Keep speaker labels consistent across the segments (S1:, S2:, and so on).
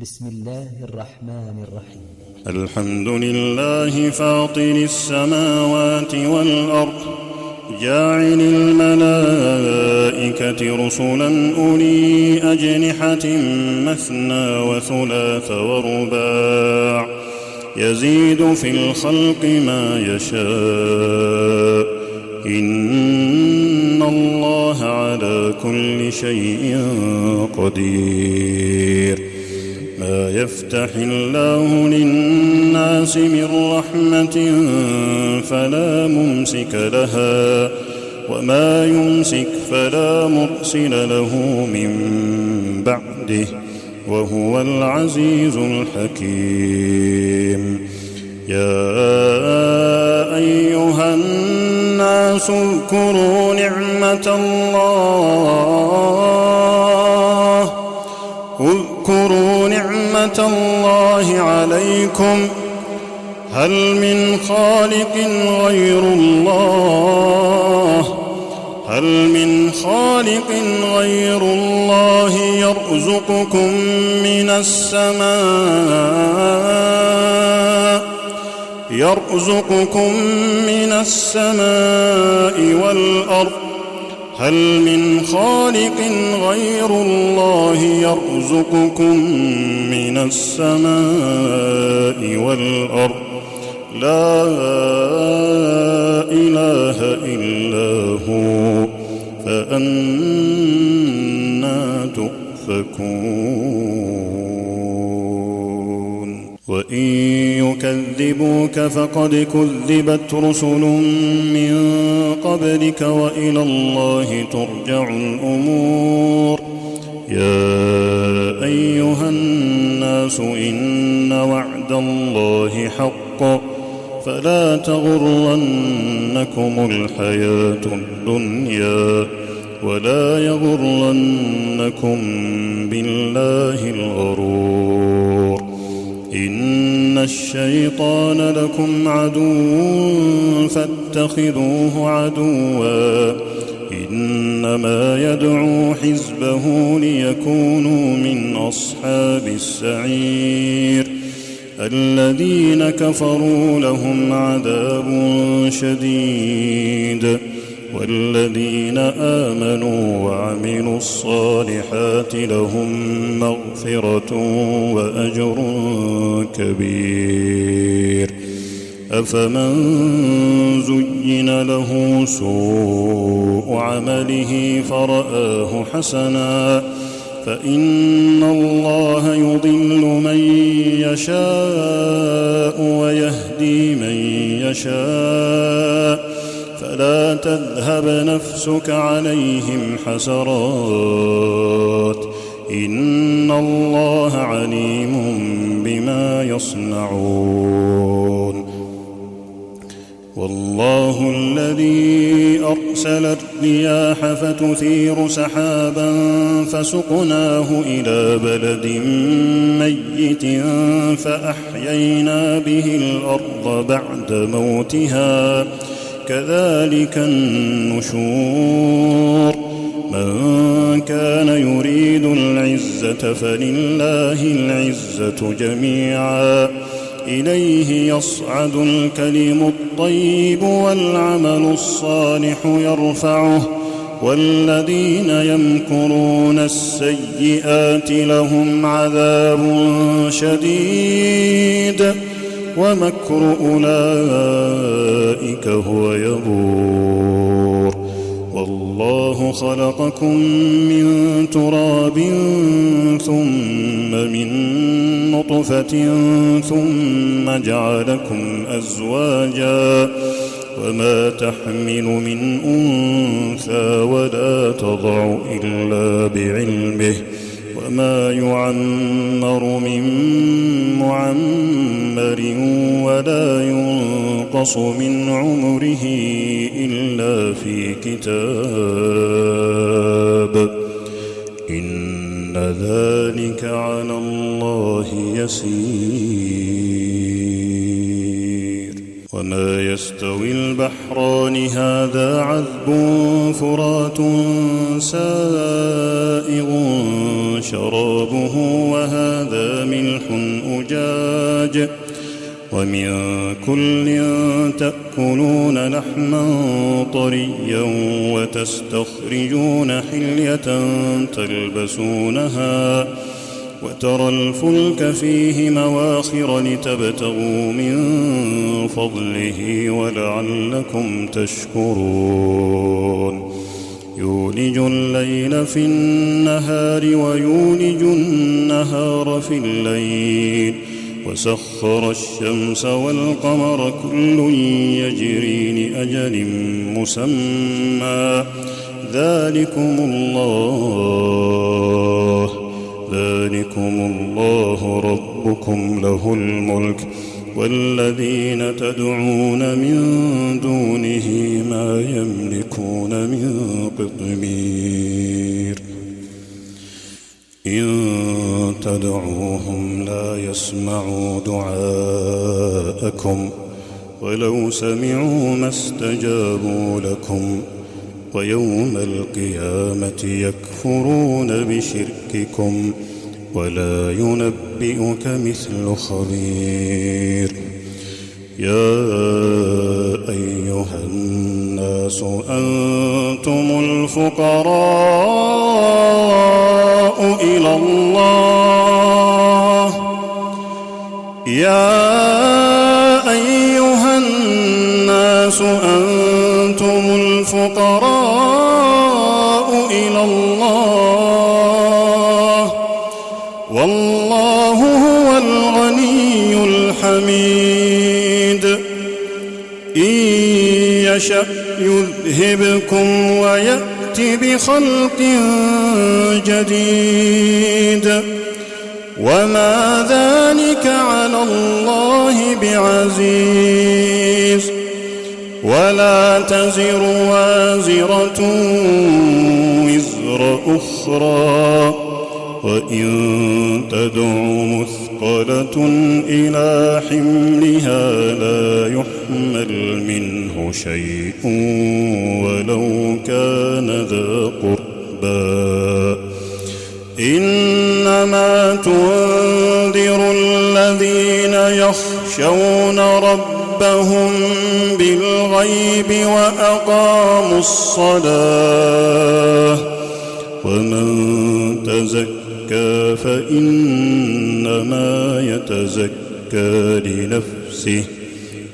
S1: بسم الله الرحمن الرحيم.
S2: الحمد لله فاطر السماوات والأرض جاعل الملائكة رسلا أولي أجنحة مثنى وثلاث ورباع يزيد في الخلق ما يشاء إن الله على كل شيء قدير. ما يفتح الله للناس من رحمة فلا ممسك لها وما يمسك فلا مرسل له من بعده وهو العزيز الحكيم. يا أيها الناس اذكروا نعمة الله عليكم هل من خالق غير الله يرزقكم من السماء والأرض هل من خالق غير الله يرزقكم من السماء والأرض لا إله إلا هو فأنى تؤفكون. وإن يكذبوك فقد كذبت رسل من قبلك وإلى الله ترجع الأمور. يا أيها الناس إن وعد الله حق فلا تغرنكم الحياة الدنيا ولا يغرنكم بالله الغرور. إن الشيطان لكم عدو فاتخذوه عدوا إنما يدعو حزبه ليكونوا من أصحاب السعير. الذين كفروا لهم عذاب شديد والذين آمنوا وعملوا الصالحات لهم مغفرة وأجر كبير. أفمن زين له سوء عمله فرآه حسنا فإن الله يضل من يشاء ويهدي من يشاء فلا تذهب نفسك عليهم حسرات إن الله عليم بما يصنعون. والله الذي أرسل الرياح فتثير سحابا فسقناه إلى بلد ميت فأحيينا به الأرض بعد موتها كذلك النشور. من كان يريد العزة فلله العزة جميعا إليه يصعد الكلم الطيب والعمل الصالح يرفعه والذين يمكرون السيئات لهم عذاب شديد ومكر أولئك هو يبور. والله خلقكم من تراب ثم من نطفة ثم جعلكم أزواجا وما تحمل من أنثى ولا تضع إلا بعلمه وما يعمر من معمر ولا ينقص من عمره إلا في كتاب إن ذلك على الله يسير. وما يستوي البحران هذا عذب فرات سائغ شرابه وهذا ملح أجاج ومن كل تأكلون لحما طريا وتستخرجون حلية تلبسونها وترى الفلك فيه مواخر لتبتغوا من فضله ولعلكم تشكرون يولج الليل في النهار ويولج النهار في الليل وسخر الشمس والقمر كل يجري لأجل مسمى ذلكم الله ربكم له الملك والذين تدعون من دونه ما يملكون من قطمير إن تدعوهم لا يسمعوا دعاءكم ولو سمعوا ما استجابوا لكم ويوم القيامة يكفرون بشرككم ولا ينبئك مثل خبير يا أيها الناس أنتم الفقراء إلى الله يا أيها الناس أنتم الفقراء إلى الله والله هو الغني الحميد إن يشأ يذهبكم ويأت بخلق جديد وما ذلك على الله بعزيز ولا تزر وازرة وزر أخرى وإن تدع مثقلة إلى حملها لا يحمل منه شيء ولو كان ذا قربى إنما تنذر الذين يخشون ربهم بالغيب وأقاموا الصلاة ومن تزكى فإنما يتزكى لنفسه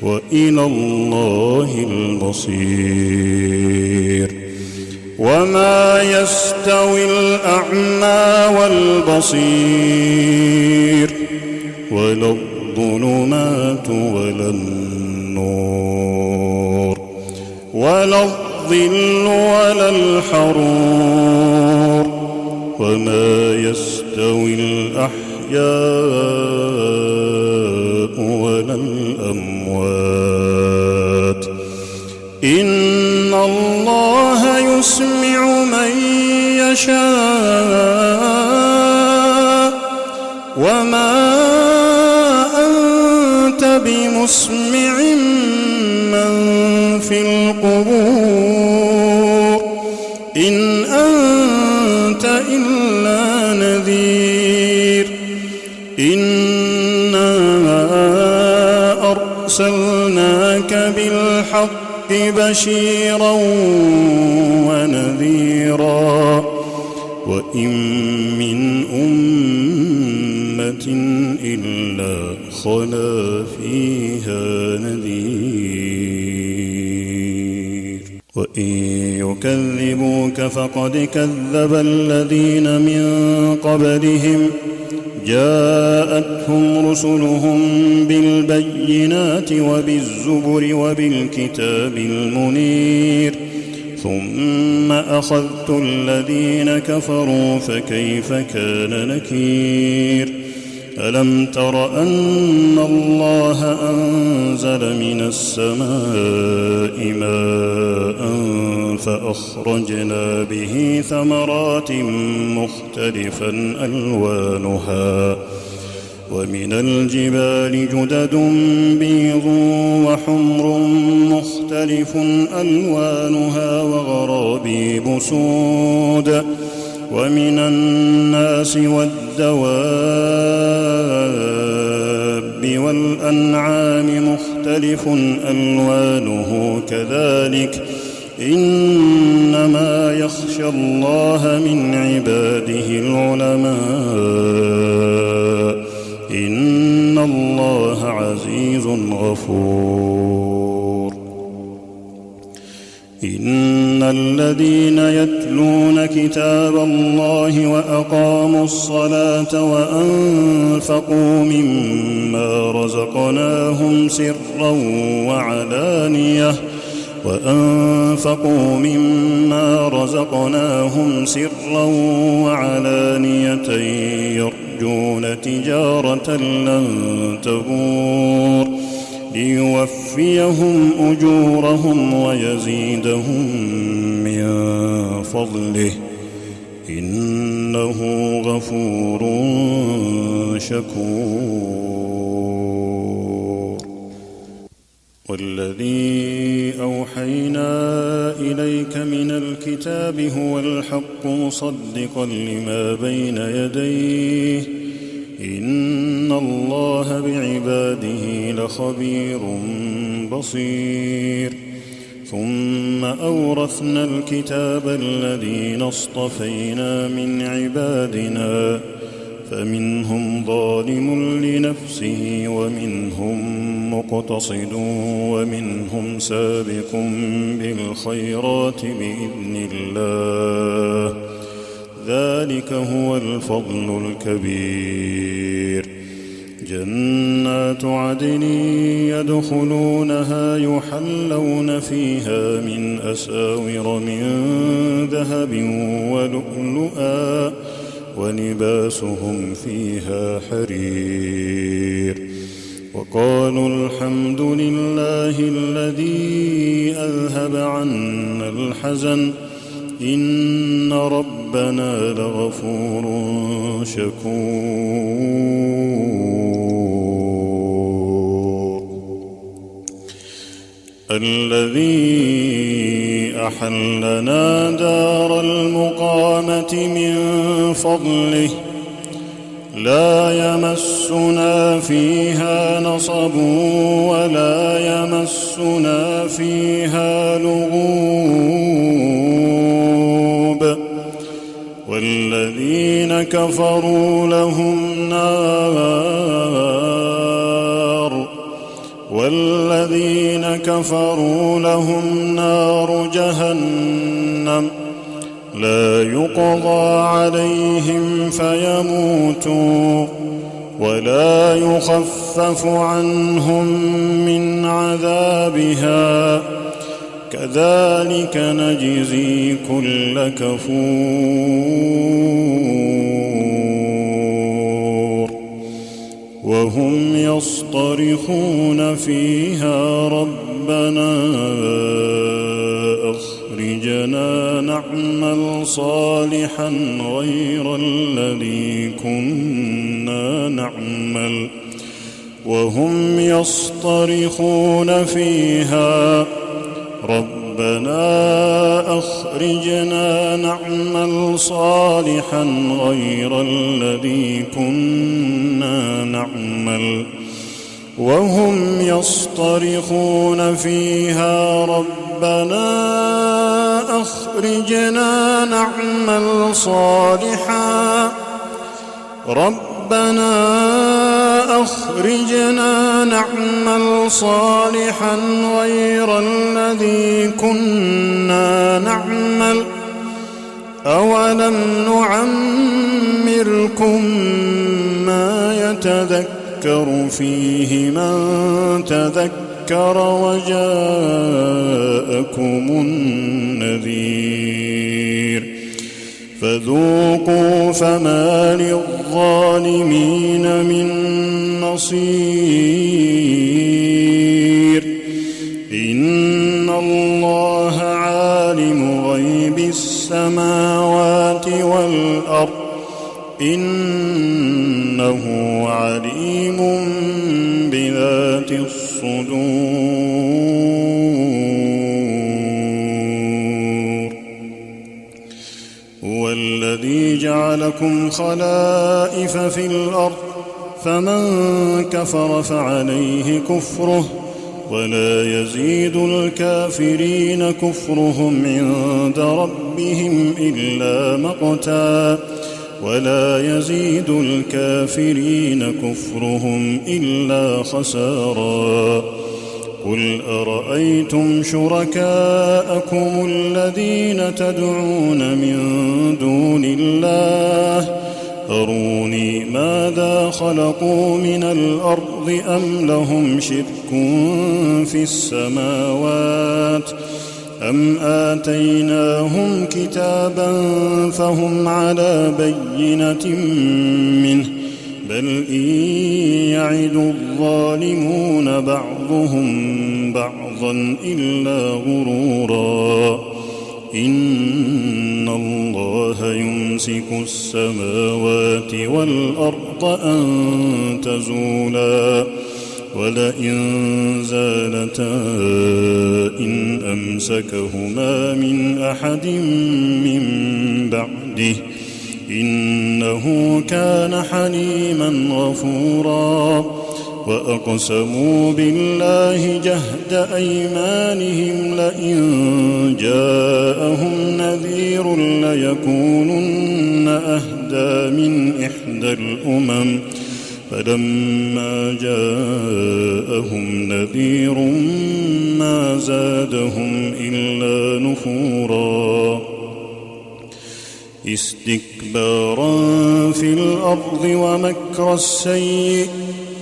S2: وإلى الله المصير وما يستوي الأعمى والبصير ولا الظلمات ولا النور ولا الظل ولا الحرور وما يستوي الأحياء ولا الأموات إن الله يسمع من يشاء وما أنت بمسمع من في القبور إن أنت إلا نذير إنا أرسلناك بالحق بشيرا ونذيرا وإن من أمة إلا خلا فيها نذير وإن يكذبوك فقد كذب الذين من قبلهم جاءتهم رسلهم بالبينات وبالزبر وبالكتاب المنير ثم أخذت الذين كفروا فكيف كان نكير ألم تر أن الله أنزل من السماء ماء فأخرجنا به ثمرات مختلفا ألوانها ومن ومن الجبال جدد بيض وحمر مختلف ألوانها وغرابيب سود ومن الناس والدواب والأنعام مختلف ألوانه كذلك إنما يخشى الله من عباده العلماء إن الله عزيز غفور. إن الذين يتلون كتاب الله وأقاموا الصلاة وأنفقوا مما رزقناهم سرا وعلانية يرجون تجارة لن تبور ليوفيهم أجورهم ويزيدهم من فضله إنه غفور شكور. والذي أوحينا إليك من الكتاب هو الحق مصدقا لما بين يديه إن الله بعباده لخبير بصير. ثم أورثنا الكتاب الذين اصطفينا من عبادنا فمنهم ظالم لنفسه ومنهم مقتصد ومنهم سابق بالخيرات بإذن الله ذلك هو الفضل الكبير. جنات عدن يدخلونها يحلون فيها من أساور من ذهب ولؤلؤا ولباسهم فيها حرير. وقالوا الحمد لله الذي أذهب عنا الحزن إن ربنا لغفور شكور. الذي أحلنا دار المقامة من فضله لا يمسنا فيها نصب ولا يمسنا فيها لغوب. والذين كفروا لهم نار جهنم لا يقضى عليهم فيموتوا ولا يخفف عنهم من عذابها كذلك نجزي كل كفور. وهم يصطرخون فيها ربنا أخرجنا نعمل صالحا غير الذي كنا نعمل. وهم يصطرخون فيها ربنا أخرجنا نعمل صالحا غير الذي كنا نعمل. وهم يصطرخون فيها ربنا أخرجنا نعمل صالحا غير الذي كنا نعمل أولم نعمركم ما يتذكر فيه من تذكر وجاءكم النذير فذوقوا فما للظالمين من نصير. إن الله عالم غيب السماوات والأرض إنه عليم عليم بذات الصدور. هو الذي جعلكم خلائف في الأرض فمن كفر فعليه كفره ولا يزيد الكافرين كفرهم عند ربهم إلا مقتا ولا يزيد الكافرين كفرهم إلا خسارا. قل أرأيتم شركاءكم الذين تدعون من دون الله أروني ماذا خلقوا من الأرض أم لهم شرك في السماوات أم آتيناهم كتابا فهم على بينة منه بل إن يعد الظالمون بعضهم بعضا إلا غرورا. إن الله يمسك السماوات والأرض أن تزولا ولئن زالتا إن أمسكهما من أحد من بعده إنه كان حليما غفورا. وأقسموا بالله جهد أيمانهم لئن جاءهم نذير ليكونن أهدى من إحدى الأمم فلما جاءهم نذير ما زادهم إلا نفورا. استكبارا في الأرض ومكر السيء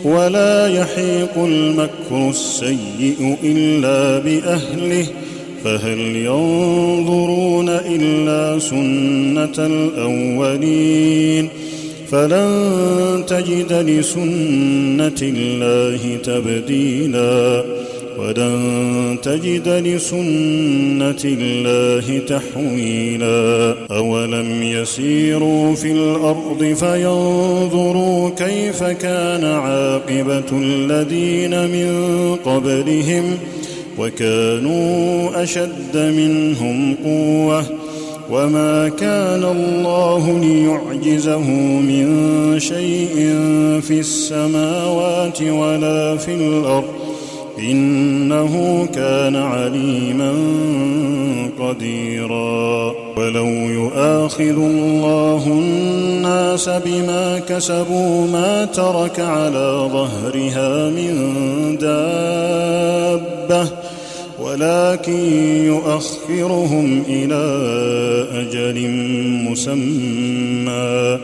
S2: ولا يحيق المكر السيء إلا بأهله فهل ينظرون إلا سنة الأولين فلن تجد لسنة الله تبديلا ولن تجد لسنة الله تحويلا. أولم يسيروا في الأرض فينظروا كيف كان عاقبة الذين من قبلهم وكانوا أشد منهم قوة وما كان الله ليعجزه من شيء في السماوات ولا في الأرض إنه كان عليما قديرا. ولو يؤاخذ الله الناس بما كسبوا ما ترك على ظهرها من دابة ولكن يؤخرهم إلى أجل مسمى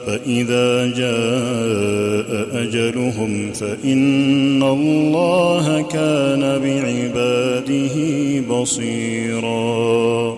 S2: فإذا جاء أجلهم فإن الله كان بعباده بصيرا.